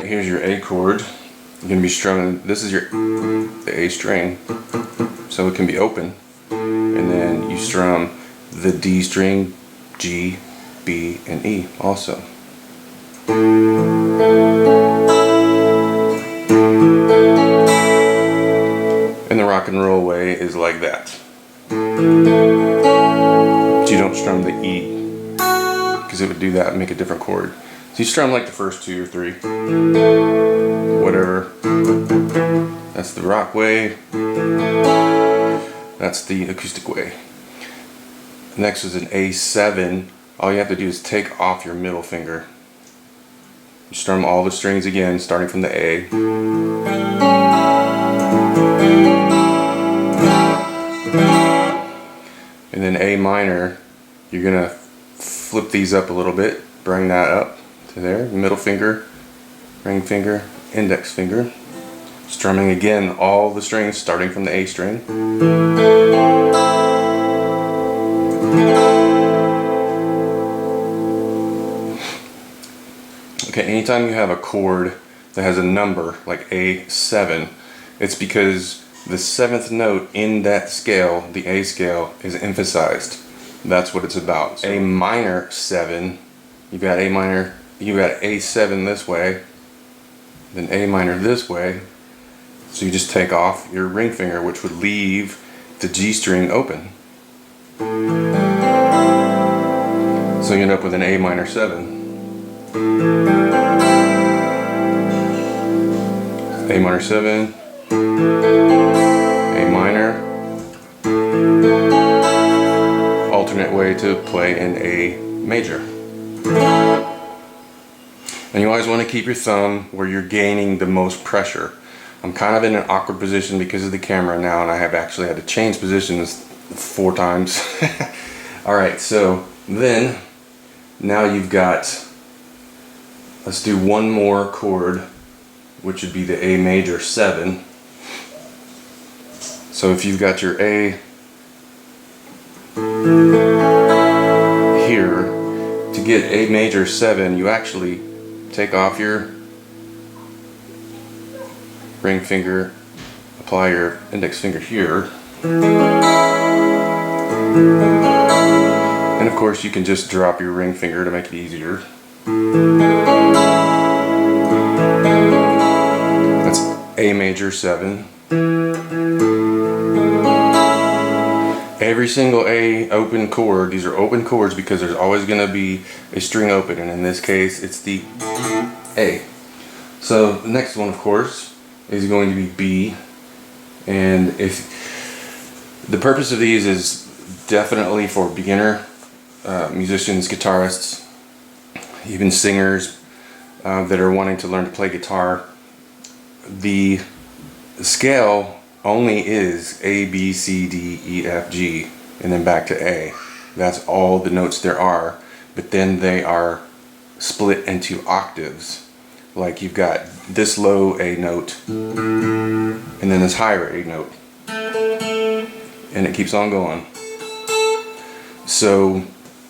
here's your A chord. You're going to be strumming, this is the A string, so it can be open. And then you strum the D string, G, B, and E also. And the rock and roll way is like that. But you don't strum the E, because it would do that and make a different chord. So you strum like the first 2 or 3, whatever. That's the rock way. That's the acoustic way. Next is an A7. All you have to do is take off your middle finger. You strum all the strings again, starting from the A. And then A minor, you're gonna flip these up a little bit, bring that up to there, middle finger, ring finger, index finger. Strumming again all the strings starting from the A string. Okay, anytime you have a chord that has a number like A7, it's because the 7th note in that scale, the A scale, is emphasized. That's what it's about. A minor 7, you've got A minor, you've got A7 this way, then A minor this way. So you just take off your ring finger, which would leave the G string open. So you end up with an A minor 7. A minor 7, A minor. Alternate way to play an A major. And you always want to keep your thumb where you're gaining the most pressure. I'm kind of in an awkward position because of the camera now, and I have actually had to change positions 4 times. Alright, so then, now you've got, let's do one more chord, which would be the A major 7. So if you've got your A here, to get A major 7, you actually take off your ring finger, apply your index finger here, and of course you can just drop your ring finger to make it easier. That's A major 7. Every single A open chord, these are open chords because there's always going to be a string open, and in this case it's the A. So the next one, of course, is going to be B, and if the purpose of these is definitely for beginner musicians, guitarists, even singers that are wanting to learn to play guitar. The scale only is A, B, C, D, E, F, G, and then back to A. That's all the notes there are, but then they are split into octaves. Like you've got this low A note, and then this higher A note, and it keeps on going. So,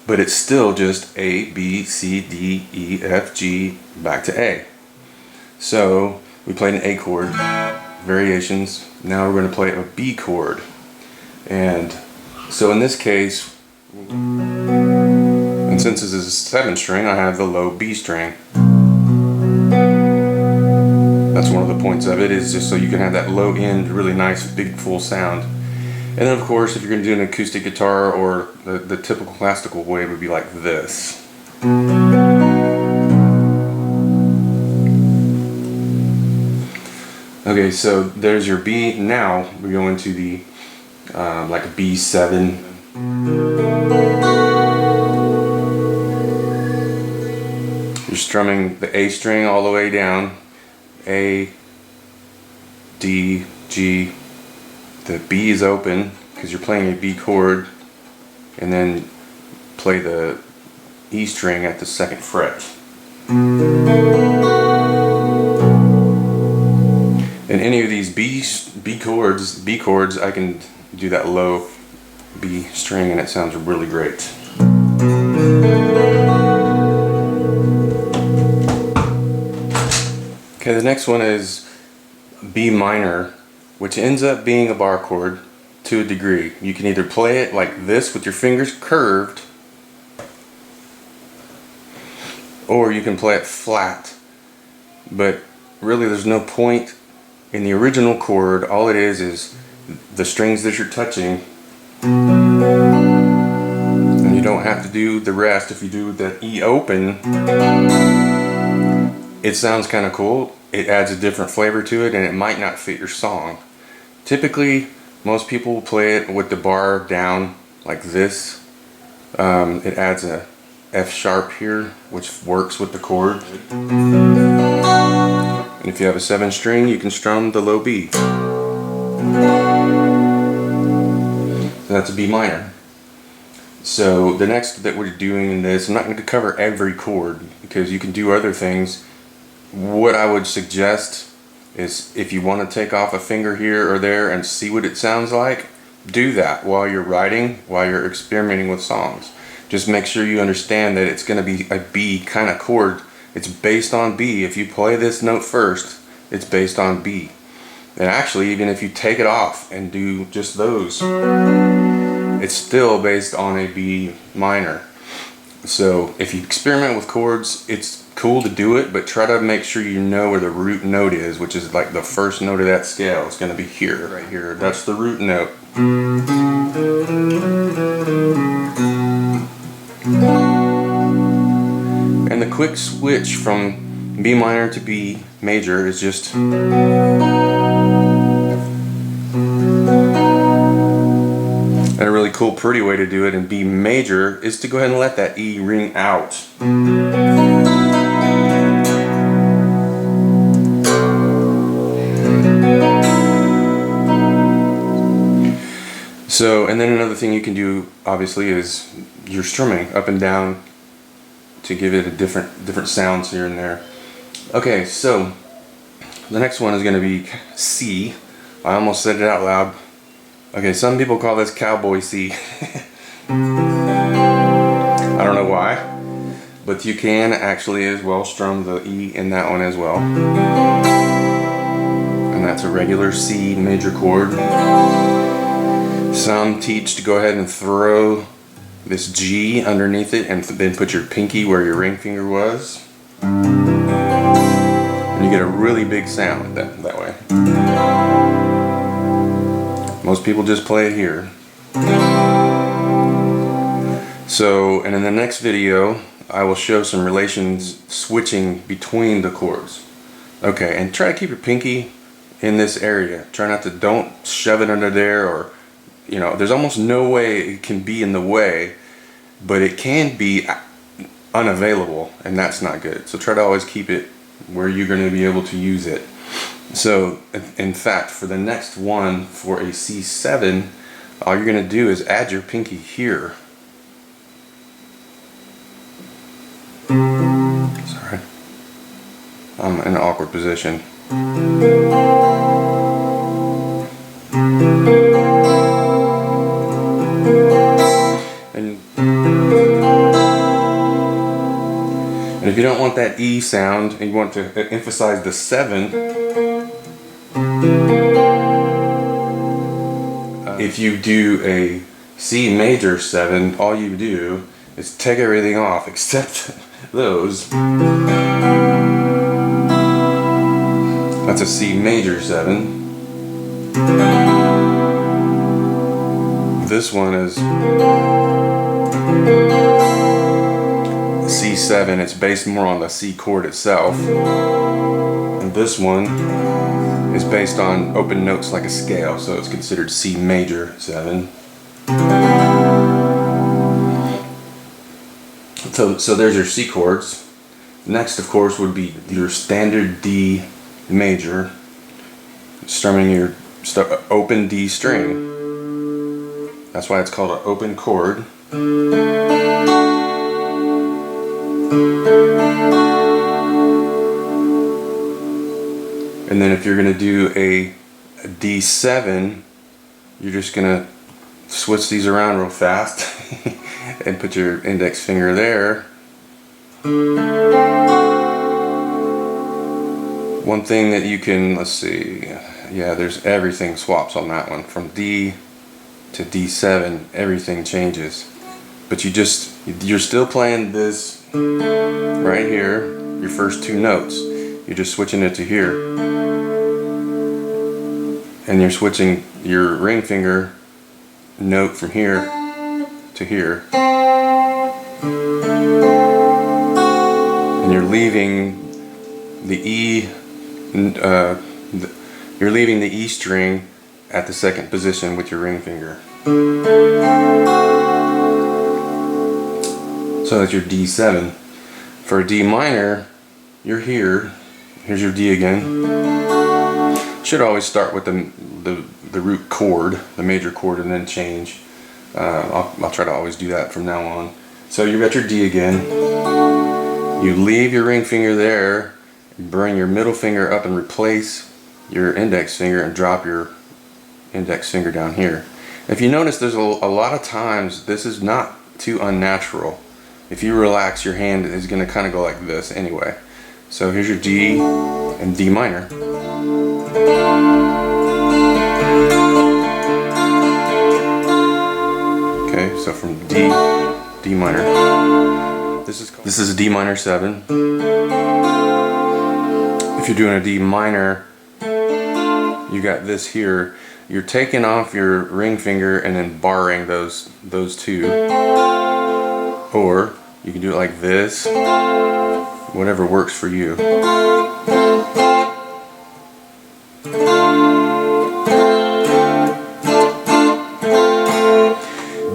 but it's still just A, B, C, D, E, F, G, back to A. So we played an A chord, variations. Now we're going to play a B chord. And so in this case, and since this is a 7 string, I have the low B string. That's one of the points of it, is just so you can have that low end, really nice, big, full sound. And then of course, if you're going to do an acoustic guitar, or the typical classical way would be like this. Okay, so there's your B. Now we go into the like a B7. You're strumming the A string all the way down. A, D, G. The B is open because you're playing a B chord, and then play the E string at the 2nd fret. In any of these B chords, I can do that low B string, and it sounds really great. Okay, the next one is B minor, which ends up being a bar chord to a degree. You can either play it like this with your fingers curved, or you can play it flat. But really there's no point in the original chord. All it is the strings that you're touching, and you don't have to do the rest. If you do the E open, it sounds kind of cool. It adds a different flavor to it, and it might not fit your song. Typically most people will play it with the bar down like this. It adds a F sharp here, which works with the chord. And if you have a 7 string, you can strum the low B. So that's a B minor. So the next that we're doing in this, I'm not going to cover every chord because you can do other things. What I would suggest is, if you want to take off a finger here or there and see what it sounds like, do that while you're writing, while you're experimenting with songs. Just make sure you understand that it's going to be a B kind of chord. It's based on B. If you play this note first, it's based on B. And actually, even if you take it off and do just those, it's still based on a B minor. So if you experiment with chords, it's cool to do it, but try to make sure you know where the root note is, which is like the first note of that scale. It's going to be here, right here. That's the root note. And the quick switch from B minor to B major is just, and a really cool, pretty way to do it in B major is to go ahead and let that E ring out. So, and then another thing you can do, obviously, is your strumming up and down to give it a different sounds here and there. Okay, so the next one is going to be C. I almost said it out loud. Okay, some people call this cowboy C. I don't know why, but you can actually as well strum the E in that one as well. And that's a regular C major chord. Some teach to go ahead and throw this G underneath it and then put your pinky where your ring finger was. And you get a really big sound that way. Most people just play it here. So, and in the next video, I will show some relations switching between the chords. Okay, and try to keep your pinky in this area. Try not to, don't shove it under there, or, you know, there's almost no way it can be in the way, but it can be unavailable, and that's not good. So try to always keep it where you're going to be able to use it. So, in fact, for the next one, for a C7, all you're going to do is add your pinky here. Sorry. I'm in an awkward position. And if you don't want that E sound and you want to emphasize the 7, if you do a C major 7, all you do is take everything off except those. That's a C major 7. This one is C7. It's based more on the C chord itself. And this one is based on open notes like a scale, so it's considered C major 7. So there's your C chords. Next, of course, would be your standard D major, strumming your open D string. That's why it's called an open chord. And then if you're going to do a D7, you're just going to switch these around real fast and put your index finger there. One thing that you can, let's see, yeah, there's everything swaps on that one. From D to D7, everything changes. But you're still playing this right here, your first two notes. You're just switching it to here. And you're switching your ring finger note from here to here. And you're leaving the E, you're leaving the E string at the second position with your ring finger. So that's your D7. For a D minor, you're here. Here's your D again. Should always start with the root chord, the major chord, and then change. I'll try to always do that from now on. So you got your D again. You leave your ring finger there, bring your middle finger up and replace your index finger and drop your index finger down here. If you notice, there's a lot of times this is not too unnatural. If you relax, your hand is going to kind of go like this anyway. So here's your D and D minor. Okay, so from D, D minor. This is a D minor 7. If you're doing a D minor, you got this here. You're taking off your ring finger and then barring those two. Or you can do it like this. Whatever works for you.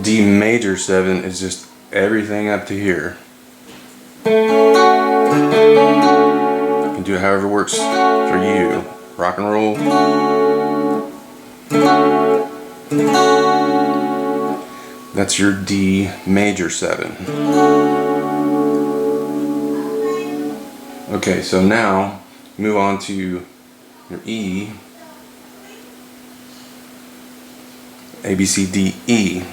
D major 7 is just everything up to here. You can do it however works for you. Rock and roll. That's your D major 7. Okay, so now move on to your E. A, B, C, D, E.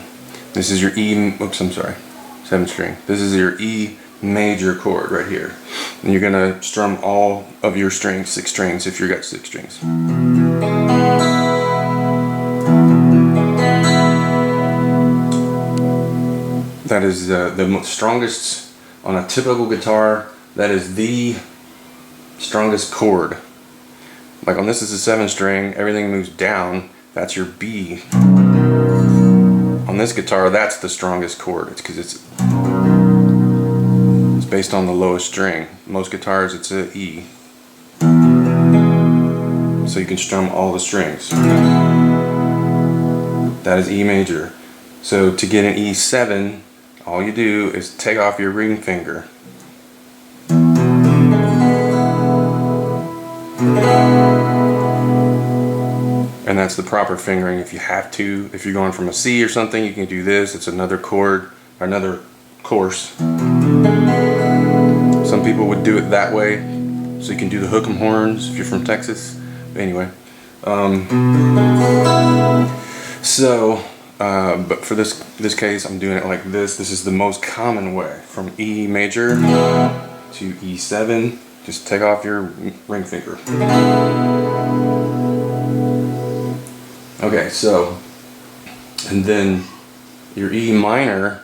This is your E, oops, I'm sorry, 7th string. This is your E major chord right here. And you're gonna strum all of your strings, 6 strings, if you've got 6 strings. That is the strongest, on a typical guitar, that is the strongest chord. Like on this is a 7 string, everything moves down, that's your B. On this guitar, that's the strongest chord. It's because it's based on the lowest string. Most guitars, it's a E. So you can strum all the strings. That is E major. So to get an E7, all you do is take off your ring finger. And that's the proper fingering if you have to. If you're going from a C or something, you can do this. It's another chord, another course. Some people would do it that way, so you can do the hook 'em horns if you're from Texas. But anyway, but for this case, I'm doing it like this. This is the most common way, from E major to E7. Just take off your ring finger. Okay, so, and then your E minor,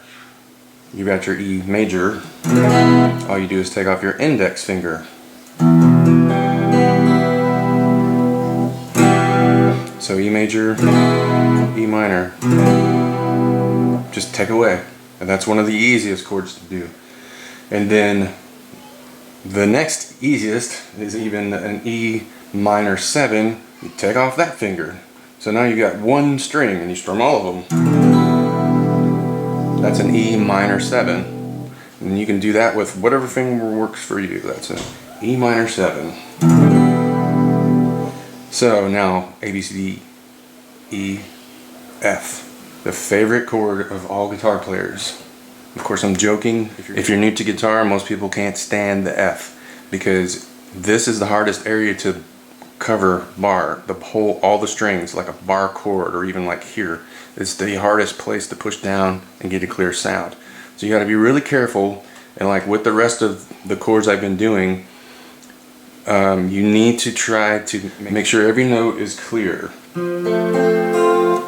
you got your E major. All you do is take off your index finger. So E major, E minor, just take away. And that's one of the easiest chords to do. And then the next easiest is even an E minor 7. You take off that finger. So now you got one string and you strum all of them. That's an E minor 7. And you can do that with whatever finger works for you. That's an E minor 7. So now A, B, C, D, E, F. The favorite chord of all guitar players. Of course, I'm joking. If you're new to guitar, most people can't stand the F, because this is the hardest area to cover bar. All the strings, like a bar chord, or even like here, it's the hardest place to push down and get a clear sound. So you got to be really careful. And like with the rest of the chords I've been doing, you need to try to make sure every note is clear.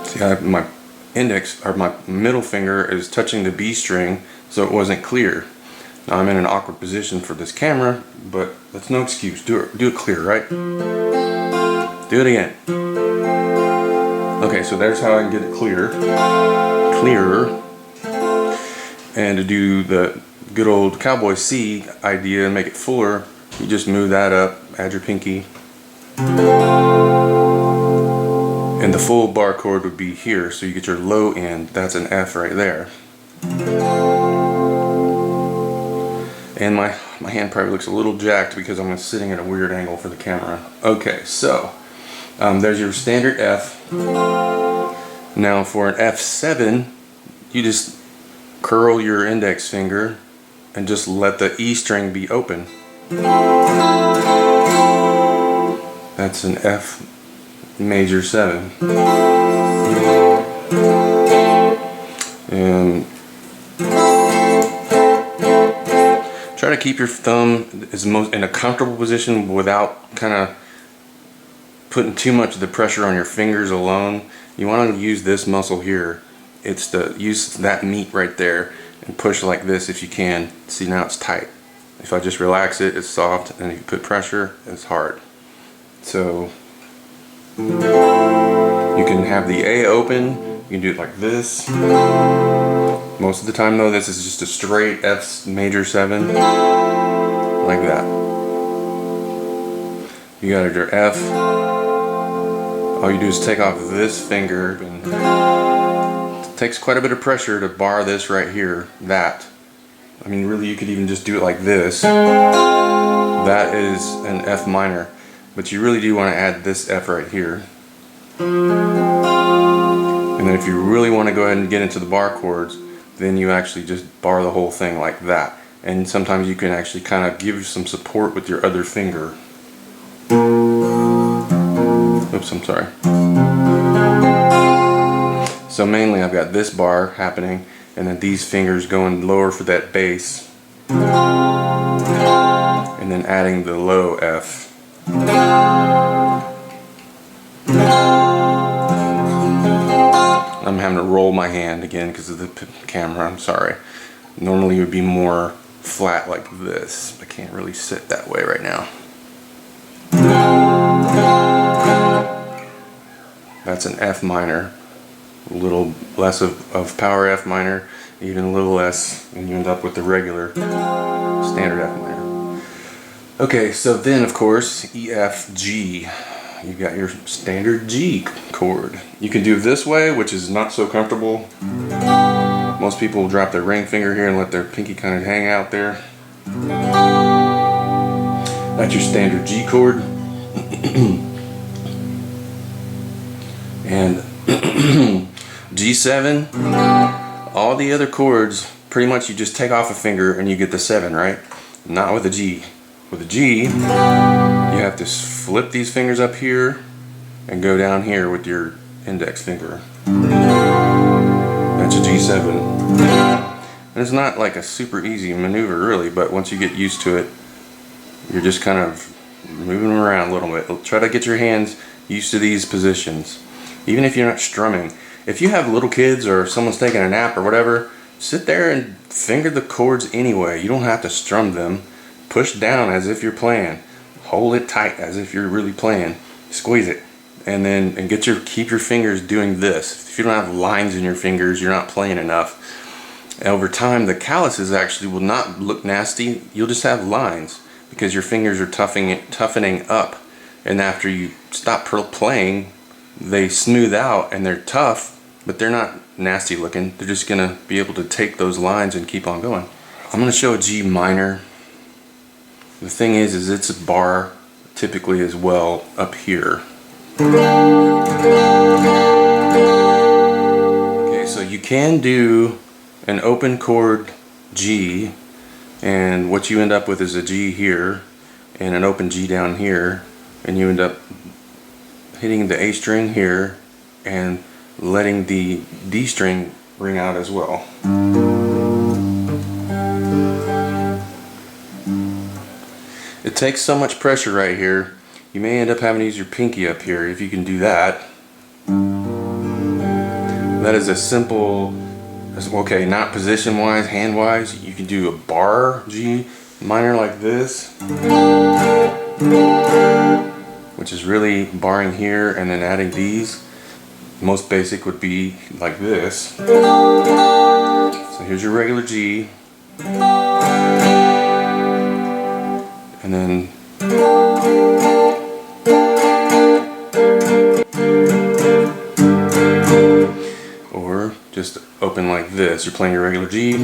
See, my index or my middle finger is touching the B string, so it wasn't clear. Now I'm in an awkward position for this camera, but that's no excuse. Do it clear, right? Do it again. Okay, so there's how I can get it clearer. And to do the good old cowboy C idea and make it fuller, you just move that up, add your pinky. And the full bar chord would be here, so you get your low end. That's an F right there. And my hand probably looks a little jacked because I'm sitting at a weird angle for the camera. Okay, so there's your standard F. Now for an F7, you just curl your index finger and just let the E string be open. That's an F major 7. And try to keep your thumb in a comfortable position without kind of putting too much of the pressure on your fingers alone. You want to use this muscle here. It's to use that meat right there and push like this if you can. See, now it's tight. If I just relax it, it's soft, and if you put pressure, it's hard. So you can have the A open, you can do it like this. Most of the time though, this is just a straight F major 7, like that. You got your F. All you do is take off this finger, and it takes quite a bit of pressure to bar this right here, that. I mean, really, you could even just do it like this. That is an F minor, but you really do want to add this F right here. And then if you really want to go ahead and get into the bar chords, then you actually just bar the whole thing like that. And sometimes you can actually kind of give some support with your other finger. Oops, I'm sorry. So mainly I've got this bar happening, and then these fingers going lower for that bass, and then adding the low F. I'm having to roll my hand again because of the camera, I'm sorry. Normally it would be more flat like this. I can't really sit that way right now. That's an F minor. A little less of power F minor, even a little less, and you end up with the regular standard F minor. Okay, so then of course, E, F, G. You've got your standard G chord. You can do it this way, which is not so comfortable. Most people will drop their ring finger here and let their pinky kind of hang out there. That's your standard G chord. And G7, all the other chords, pretty much you just take off a finger and you get the 7, right? Not with a G. With a G, you have to flip these fingers up here and go down here with your index finger. That's a G7. And it's not like a super easy maneuver really, but once you get used to it, you're just kind of moving around a little bit. Try to get your hands used to these positions. Even if you're not strumming. If you have little kids or someone's taking a nap or whatever, sit there and finger the chords anyway. You don't have to strum them. Push down as if you're playing. Hold it tight as if you're really playing. Squeeze it. And then keep your fingers doing this. If you don't have lines in your fingers, you're not playing enough. And over time, the calluses actually will not look nasty. You'll just have lines because your fingers are toughening up. And after you stop playing, they smooth out and they're tough, but they're not nasty looking. They're just gonna be able to take those lines and keep on going. I'm gonna show a G minor. The thing is it's a bar typically as well up here. Okay, so you can do an open chord G, and what you end up with is a G here and an open G down here, and you end up hitting the A string here and letting the D string ring out as well. It takes so much pressure right here, you may end up having to use your pinky up here if you can do that. That is a simple, okay, not position wise, hand wise. You can do a bar G minor like this, which is really barring here and then adding these. Most basic would be like this. So here's your regular G, and then or just open like this. You're playing your regular G.